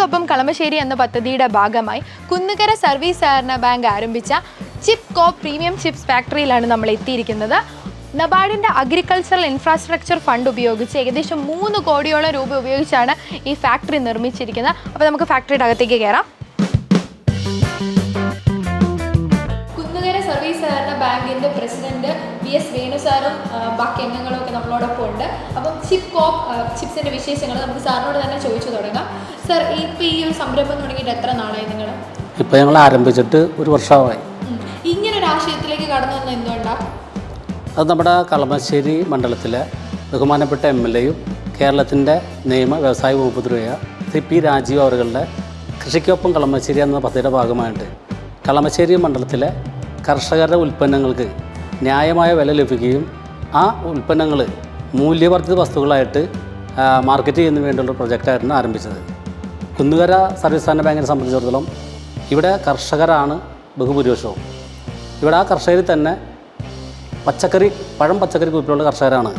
കൃഷിക്കൊപ്പം കളമശ്ശേരി എന്ന പദ്ധതിയുടെ ഭാഗമായി കുന്നുകര സർവീസ് സഹകരണ ബാങ്ക് ആരംഭിച്ച ചിപ്പ് കോപ്പ് പ്രീമിയം ചിപ്സ് ഫാക്ടറിയിലാണ് നമ്മൾ എത്തിയിരിക്കുന്നത്. നബാർഡിൻ്റെ അഗ്രികൾച്ചറൽ ഇൻഫ്രാസ്ട്രക്ചർ ഫണ്ട് ഉപയോഗിച്ച് ഏകദേശം 3 കോടിയോളം രൂപ ഉപയോഗിച്ചാണ് ഈ ഫാക്ടറി നിർമ്മിച്ചിരിക്കുന്നത്. അപ്പോൾ നമുക്ക് ഫാക്ടറിയുടെ അകത്തേക്ക് കയറാം. കുന്നുകര സർവീസ് സഹകരണ ബാങ്കിൻ്റെ പ്രസിഡന്റ് VS വേണു സാറും ബാക്കി അംഗങ്ങളും ഒക്കെ നമ്മളോടൊപ്പം ഉണ്ട്. അപ്പം ചിപ്പ് കോപ്പ് ചിപ്സിൻ്റെ വിശേഷങ്ങൾ നമുക്ക് സാറിനോട് തന്നെ ചോദിച്ചു തുടങ്ങാം. സാർ, ഇപ്പോൾ ഈ ഒരു സംരംഭം തുടങ്ങിയിട്ട് എത്ര നാളായി നിങ്ങൾ? ഇപ്പോൾ ഞങ്ങൾ ആരംഭിച്ചിട്ട് 1 വർഷമായി. ഇങ്ങനൊരു ആശയത്തിലേക്ക് കടന്നു വന്നത് എന്തുകൊണ്ടാണ്? അത് നമ്മുടെ കളമശ്ശേരി മണ്ഡലത്തിലെ ബഹുമാനപ്പെട്ട MLAയും കേരളത്തിൻ്റെ നിയമ വ്യവസായ വകുപ്പ് മന്ത്രിയായ CP രാജീവ് അവരുടെ കൃഷിക്കൊപ്പം കളമശ്ശേരി എന്ന പദ്ധതിയുടെ ഭാഗമായിട്ട് കളമശ്ശേരി മണ്ഡലത്തിലെ കർഷകരുടെ ഉൽപ്പന്നങ്ങൾക്ക് ന്യായമായ വില ലഭിക്കുകയും ആ ഉൽപ്പന്നങ്ങൾ മൂല്യവർദ്ധിത വസ്തുക്കളായിട്ട് മാർക്കറ്റ് ചെയ്യുന്നതിന് വേണ്ടിയുള്ള പ്രൊജക്റ്റായിരുന്നു ആരംഭിച്ചത്. കുന്നുകര സർവീസ് സഹകരണ ബാങ്കിനെ സംബന്ധിച്ചിടത്തോളം ഇവിടെ കർഷകരാണ് ബഹുഭൂരിപക്ഷവും. ഇവിടെ ആ കർഷകരിൽ തന്നെ പഴം പച്ചക്കറി ഗ്രൂപ്പിലുള്ള കർഷകരാണ്.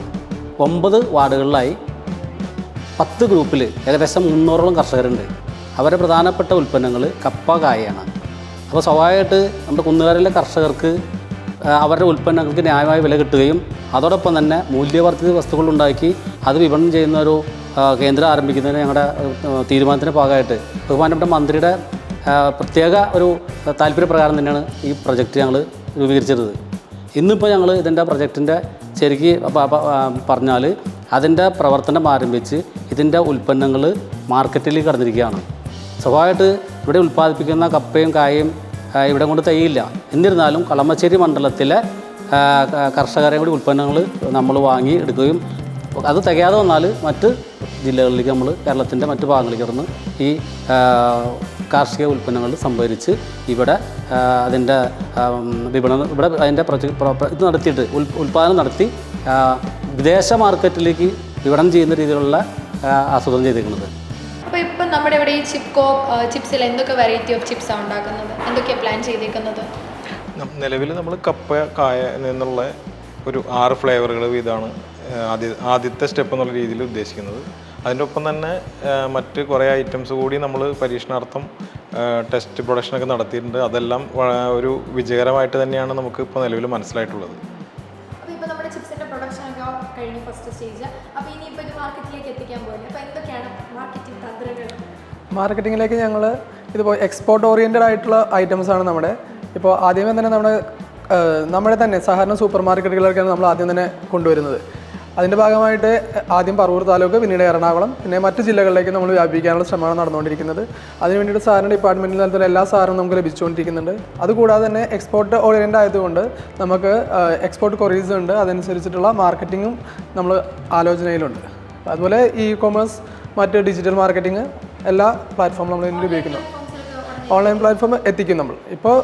9 വാർഡുകളിലായി 10 ഗ്രൂപ്പിൽ ഏകദേശം 300ഓളം കർഷകരുണ്ട്. അവരുടെ പ്രധാനപ്പെട്ട ഉൽപ്പന്നങ്ങൾ കപ്പ, കായയാണ്. അപ്പോൾ സ്വാഭാവികമായിട്ട് നമ്മുടെ കുന്നുകാരിലെ കർഷകർക്ക് അവരുടെ ഉൽപ്പന്നങ്ങൾക്ക് ന്യായമായ വില കിട്ടുകയും അതോടൊപ്പം തന്നെ മൂല്യവർദ്ധിത വസ്തുക്കൾ ഉണ്ടാക്കി അത് വിപണനം ചെയ്യുന്ന ഒരു കേന്ദ്രം ആരംഭിക്കുന്നതിന് ഞങ്ങളുടെ തീരുമാനത്തിൻ്റെ ഭാഗമായിട്ട് ബഹുമാനപ്പെട്ട മന്ത്രിയുടെ പ്രത്യേക ഒരു താല്പര്യപ്രകാരം തന്നെയാണ് ഈ പ്രൊജക്റ്റ് ഞങ്ങൾ രൂപീകരിച്ചത്. ഇന്നിപ്പോൾ ഞങ്ങൾ ഇതിൻ്റെ പ്രൊജക്റ്റിൻ്റെ ശരിക്ക് പറഞ്ഞാൽ അതിൻ്റെ പ്രവർത്തനം ആരംഭിച്ച് ഇതിൻ്റെ ഉൽപ്പന്നങ്ങൾ മാർക്കറ്റിലേക്ക് കടന്നിരിക്കുകയാണ്. സ്വാഭാവികമായിട്ട് ഇവിടെ ഉൽപ്പാദിപ്പിക്കുന്ന കപ്പയും കായയും ഇവിടെ കൊണ്ട് തികയില്ല. എന്നിരുന്നാലും കളമശ്ശേരി മണ്ഡലത്തിലെ കർഷകരെ കൂടി ഉൽപ്പന്നങ്ങൾ നമ്മൾ വാങ്ങി എടുക്കുകയും അത് തികയാതെ വന്നാൽ മറ്റ് ജില്ലകളിലേക്ക് നമ്മൾ കേരളത്തിൻ്റെ മറ്റ് ഭാഗങ്ങളിലേക്ക് കടന്ന് ഈ കാർഷിക ഉൽപ്പന്നങ്ങൾ സംഭരിച്ച് ഇവിടെ അതിൻ്റെ വിപണനം ഇവിടെ അതിൻ്റെ ഇത് നടത്തിയിട്ട് ഉൽപ്പാദനം നടത്തി വിദേശ മാർക്കറ്റിലേക്ക് വിപണനം ചെയ്യുന്ന രീതിയിലുള്ള ആസൂത്രണം ചെയ്തിരിക്കുന്നത്. അപ്പോൾ ഇപ്പം നമ്മുടെ ഇവിടെ ഈ ചിപ്സിൽ എന്തൊക്കെ വെറൈറ്റി ഓഫ് ചിപ്സാണ് ഉണ്ടാക്കുന്നത്? എന്തൊക്കെയാണ് പ്ലാൻ ചെയ്തിരിക്കുന്നത്? നിലവിൽ നമ്മൾ കപ്പ, കായ എന്നുള്ള ഒരു 6 ഫ്ലേവറുകൾ വീതമാണ് ആദ്യത്തെ സ്റ്റെപ്പ് എന്നുള്ള രീതിയിൽ ഉദ്ദേശിക്കുന്നത്. അതിൻ്റെ ഒപ്പം തന്നെ മറ്റ് കുറേ ഐറ്റംസ് കൂടി നമ്മൾ പരീക്ഷണാർത്ഥം ടെസ്റ്റ് പ്രൊഡക്ഷനൊക്കെ നടത്തിയിട്ടുണ്ട്. അതെല്ലാം ഒരു വിജയകരമായിട്ട് തന്നെയാണ് നമുക്ക് ഇപ്പോൾ നിലവിൽ മനസ്സിലായിട്ടുള്ളത്. അപ്പോൾ ഇപ്പോൾ നമ്മുടെ ചിപ്സിൻ്റെ പ്രൊഡക്ഷനൊക്കെ കഴിഞ്ഞു ഫസ്റ്റ് സ്റ്റേജ്. അപ്പോൾ ഇനിയിപ്പോൾ ഇത് മാർക്കറ്റിലേക്ക് എത്തിക്കാൻ പോകുന്നത്. അപ്പോൾ എന്തൊക്കെയാണ് മാർക്കറ്റിംഗ് തന്ത്രങ്ങൾ? മാർക്കറ്റിങ്ങിലേക്ക് ഞങ്ങൾ ഇതിപ്പോൾ എക്സ്പോർട്ട് ഓറിയൻറ്റഡ് ആയിട്ടുള്ള ഐറ്റംസാണ് നമ്മുടെ. ഇപ്പോൾ ആദ്യമേ തന്നെ നമ്മുടെ തന്നെ സഹകരണ സൂപ്പർ മാർക്കറ്റുകളിലേക്കാണ് നമ്മൾ ആദ്യം തന്നെ കൊണ്ടുവരുന്നത്. അതിൻ്റെ ഭാഗമായിട്ട് ആദ്യം പറവൂർ താലൂക്ക്, പിന്നീട് എറണാകുളം, പിന്നെ മറ്റ് ജില്ലകളിലേക്ക് നമ്മൾ വ്യാപിക്കാനുള്ള ശ്രമമാണ് നടന്നുകൊണ്ടിരിക്കുന്നത്. അതിന് വേണ്ടിയിട്ട് സഹകരണ ഡിപ്പാർട്ട്മെൻറ്റിൽ നൽകുന്ന എല്ലാ സഹകരണവും നമുക്ക് ലഭിച്ചുകൊണ്ടിരിക്കുന്നുണ്ട്. അതുകൂടാതെ തന്നെ എക്സ്പോർട്ട് ഓറിയൻറ്റഡ് ആയതുകൊണ്ട് നമുക്ക് എക്സ്പോർട്ട് കൊറീസ് ഉണ്ട്. അതനുസരിച്ചിട്ടുള്ള മാർക്കറ്റിങ്ങും നമ്മൾ ആലോചനയിലുണ്ട്. അതുപോലെ കൊമേഴ്സ്, മറ്റ് ഡിജിറ്റൽ മാർക്കറ്റിംഗ് എല്ലാ പ്ലാറ്റ്ഫോമും നമ്മൾ ഇതിൽ ഉപയോഗിക്കുന്നു. ഓൺലൈൻ പ്ലാറ്റ്ഫോം എത്തിക്കും നമ്മൾ. ഇപ്പോൾ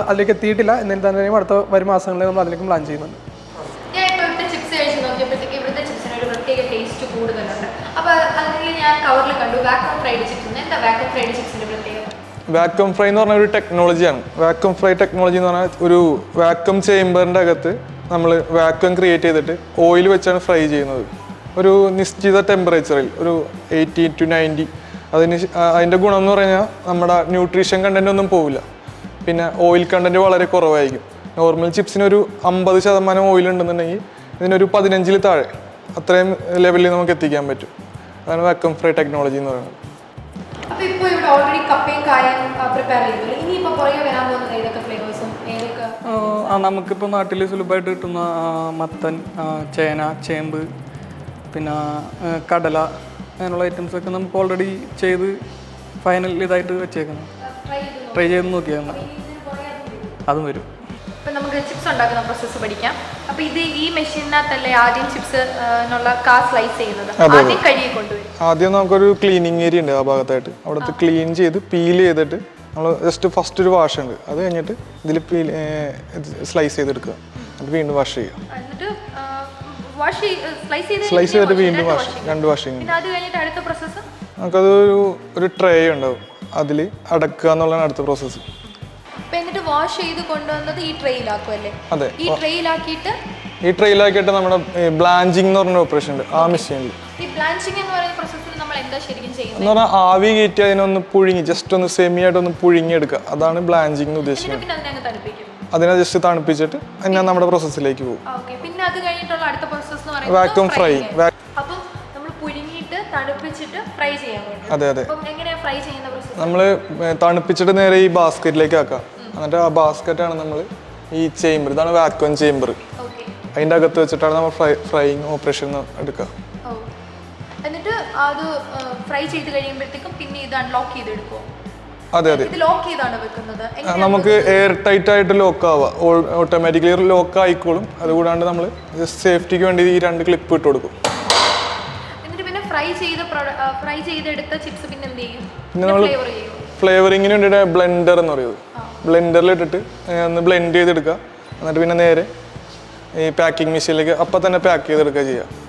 അതിലേക്ക് എത്തിയിട്ടില്ല. എന്നിട്ട് തന്നെയും അടുത്ത വരും മാസങ്ങളിൽ നമ്മൾ അതിലേക്ക് പ്ലാൻ ചെയ്യുന്നുണ്ട്. ടേസ്റ്റ് കൂടുതലുണ്ട്. അപ്പോൾ അതിൽ ഞാൻ കവറിൽ കണ്ടു വാക്വം ഫ്രൈഡ് ചിപ്സ്. എന്താ വാക്വം ഫ്രൈഡ് ചിപ്സിൻ്റെ പ്രത്യേകത? വാക്വം ഫ്രൈ എന്ന് പറഞ്ഞ ഒരു ടെക്നോളജിയാണ്. വാക്വം ഫ്രൈ ടെക്നോളജി എന്ന് പറഞ്ഞാൽ ഒരു വാക്വം ചേമ്പറിൻ്റെ അകത്ത് നമ്മൾ വാക്വം ക്രിയേറ്റ് ചെയ്തിട്ട് ഓയിൽ വെച്ചാണ് ഫ്രൈ ചെയ്യുന്നത്. ഒരു നിശ്ചിത ടെമ്പറേച്ചറിൽ ഒരു 80 to 90. അതിൻ്റെ ഗുണം എന്ന് പറഞ്ഞാൽ നമ്മുടെ ന്യൂട്രീഷൻ കണ്ടൻറ്റ് ഒന്നും പോവില്ല. പിന്നെ ഓയിൽ കണ്ടൻറ്റ് വളരെ കുറവായിരിക്കും. നോർമൽ ചിപ്സിനൊരു 50% ഓയിൽ ഉണ്ടെന്നുണ്ടെങ്കിൽ ഇതിനൊരു 15-ൽ താഴെ അത്രയും ലെവലിൽ നമുക്ക് എത്തിക്കാൻ പറ്റും. അതാണ് വാക്വം ഫ്രൈ ടെക്നോളജി എന്ന് പറയുന്നത്. അപ്പോൾ ഇപ്പോൾ ഇവിടെ ഓൾറെഡി കപ്പയും കായും പ്രിപ്പയർ ചെയ്തു. ഇനിയിപ്പോൾ പുറകെ വരാൻ പോകുന്നത് ഏതൊക്കെ ഫ്ലേവേഴ്സും ഏതൊക്കെ? നമുക്കിപ്പോൾ നാട്ടിൽ സുലഭമായിട്ട് കിട്ടുന്ന മത്തൻ, ചേന, ചേമ്പ്, പിന്നെ കടല, അങ്ങനെയുള്ള ഐറ്റംസൊക്കെ നമുക്ക് ഓൾറെഡി ചെയ്ത് ഫൈനൽ ഇതായിട്ട് വെച്ചേക്കുന്നു. ട്രൈ ചെയ്ത് നോക്കിയാണ്. അതും വരും. അപ്പോൾ നമുക്ക് ചിപ്സ് ഉണ്ടാക്കുന്ന പ്രോസസ്സ് പഠിക്കാം. അപ്പോൾ ഈ മെഷീനകത്തല്ലേ ആദ്യം ചിപ്സ് സ്ലൈസ് ചെയ്യുന്നത്? ആദ്യം കഴുകി കൊണ്ടുവരും. ആദ്യം നമുക്കൊരു ക്ലീനിങ് ഏരിയ ഉണ്ട് ആ ഭാഗത്തായിട്ട്. അവിടുത്തെ ക്ലീൻ ചെയ്ത് പീൽ ചെയ്തിട്ട് നമ്മൾ ജസ്റ്റ് ഫസ്റ്റ് ഒരു വാഷ് ഉണ്ട്. അത് കഴിഞ്ഞിട്ട് ഇതിൽ സ്ലൈസ് ചെയ്തെടുക്കുക. എന്നിട്ട് വീണ്ടും വാഷ് ചെയ്യുക. എന്നിട്ട് സ്ലൈസ് ചെയ്തിട്ട് വീണ്ടും രണ്ട് വാഷിങ്. നമുക്കത് ഒരു ട്രേ ഉണ്ടാവും. അതിൽ അടക്കുക എന്നുള്ളതാണ് അടുത്ത പ്രോസസ്സ്. എന്നിട്ട് വാഷ് ചെയ്ത് കൊണ്ടുവന്നത് ഈ ട്രേയിലാക്കുമല്ലേ? അതെ. ഈ ട്രേയിലാക്കിയിട്ട് നമ്മുടെ ബ്ലാഞ്ചിങ് എന്ന് പറഞ്ഞ ഓപ്പറേഷൻ ഉണ്ട് ആ മെഷീനിൽ. ഈ ബ്ലാഞ്ചിങ് എന്ന് പറയുന്ന പ്രോസസ്സിൽ നമ്മൾ എന്താ ശരിക്കും ചെയ്യുന്നത്? എന്ന് പറഞ്ഞാൽ ആവി കയറ്റി അതിനൊന്ന് പുഴുങ്ങി ജസ്റ്റ് ഒന്ന് സെമി ആയിട്ടൊന്ന് പുഴുങ്ങിയെടുക്കുക. അതാണ് ബ്ലാഞ്ചിങ് എന്ന് ഉദ്ദേശിക്കുന്നത്. പിന്നെ അതിനെ അങ്ങ് തണുപ്പിക്കും. അതിനെ ജസ്റ്റ് തണുപ്പിച്ചിട്ട് അതിനെ നമ്മുടെ പ്രോസസ്സിലേക്ക് പോകും. ഓക്കെ. പിന്നെ അത് കഴിഞ്ഞിട്ടുള്ള അടുത്ത പ്രോസസ്സ് എന്ന് പറയുന്നത് വാക്യൂം ഫ്രൈ. അപ്പം നമ്മൾ പുഴുങ്ങിയിട്ട് തണുപ്പിച്ചിട്ട് ഫ്രൈ ചെയ്യാൻ വേണ്ടി. അതെ അതെ. അപ്പം എങ്ങനെയാ ഫ്രൈ ചെയ്യുന്ന പ്രോസസ്സ്? നമ്മൾ തണുപ്പിച്ചിട്ട് നേരെ ഈ ബാസ്ക്കറ്റിലേക്ക് ആക്കാം. എന്നിട്ട് ആ ബാസ്ക്കറ്റാണ് നമ്മൾ ഈ ചേമ്പർ, ഇതാണ് വാക്യൂം ചേമ്പർ. ഓക്കെ. അതിൻ്റെ അകത്ത് വെച്ചിട്ടാണ് നമ്മൾ ഫ്രൈയിങ് ഓപ്പറേഷൻ എടുക്കുക. ഓ. എന്നിട്ട് അത് ഫ്രൈ ചെയ്ത് കഴിയുമ്പോഴത്തേക്കും പിന്നെ ഇത് അൺലോക്ക് ചെയ്തെടുക്കുമോ? അതെ അതെ. ഇത് ലോക്ക് ചെയ്താണ് വെക്കുന്നത്. നമുക്ക് എയർ ടൈറ്റ് ആയിട്ട് ലോക്ക് ആവുക, ഓട്ടോമാറ്റിക്കലി ലോക്ക് ആയിക്കോളും. അതുകൂടാണ്ട് നമ്മൾ ജസ്റ്റ് സേഫ്റ്റിക്ക് വേണ്ടി ഈ 2 ക്ലിപ്പ് ഇട്ട് കൊടുക്കും. എന്നിട്ട് പിന്നെ ഫ്രൈ ചെയ്തെടുത്ത ചിപ്സ് പിന്നെ എന്ത് ചെയ്യും? പിന്നെ നമ്മൾ ഫ്ലേവർ ചെയ്യും. ഫ്ലേവറിങ്ങിന് വേണ്ടിയിട്ട് ബ്ലെൻഡർ എന്ന് പറയുന്നത്, ബ്ലെൻഡറിൽ ഇട്ടിട്ട് ഒന്ന് ബ്ലെൻഡ് ചെയ്തെടുക്കുക. എന്നിട്ട് പിന്നെ നേരെ ഈ പാക്കിംഗ് മെഷീനിലേക്ക് അപ്പം തന്നെ പാക്ക് ചെയ്തെടുക്കുക ചെയ്യുക.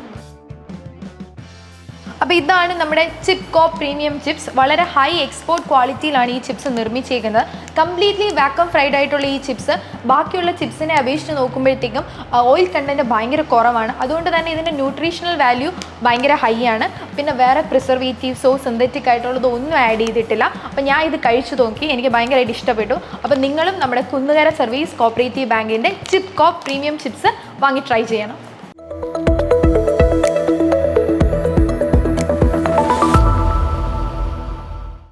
അപ്പോൾ ഇതാണ് നമ്മുടെ ചിപ്കോ പ്രീമിയം ചിപ്സ്. വളരെ ഹൈ എക്സ്പോർട്ട് ക്വാളിറ്റിയിലാണ് ഈ ചിപ്സ് നിർമ്മിച്ചേക്കുന്നത്. കംപ്ലീറ്റ്ലി വാക്വം ഫ്രൈഡ് ആയിട്ടുള്ള ഈ ചിപ്സ് ബാക്കിയുള്ള ചിപ്സിനെ അപേക്ഷിച്ച് നോക്കുമ്പോഴത്തേക്കും ഓയിൽ കണ്ടൻറ്റ് ഭയങ്കര കുറവാണ്. അതുകൊണ്ട് തന്നെ ഇതിൻ്റെ ന്യൂട്രീഷണൽ വാല്യൂ ഭയങ്കര ഹൈ ആണ്. പിന്നെ വേറെ പ്രിസർവേറ്റീവ്സോ സിന്തറ്റിക് ആയിട്ടുള്ളതോ ഒന്നും ആഡ് ചെയ്തിട്ടില്ല. അപ്പോൾ ഞാൻ ഇത് കഴിച്ചു നോക്കി, എനിക്ക് ഭയങ്കരമായിട്ട് ഇഷ്ടപ്പെട്ടു. അപ്പോൾ നിങ്ങളും നമ്മുടെ കുന്നുകര സർവീസ് കോപ്പറേറ്റീവ് ബാങ്കിൻ്റെ ചിപ്കോ പ്രീമിയം ചിപ്സ് വാങ്ങി ട്രൈ ചെയ്യണം.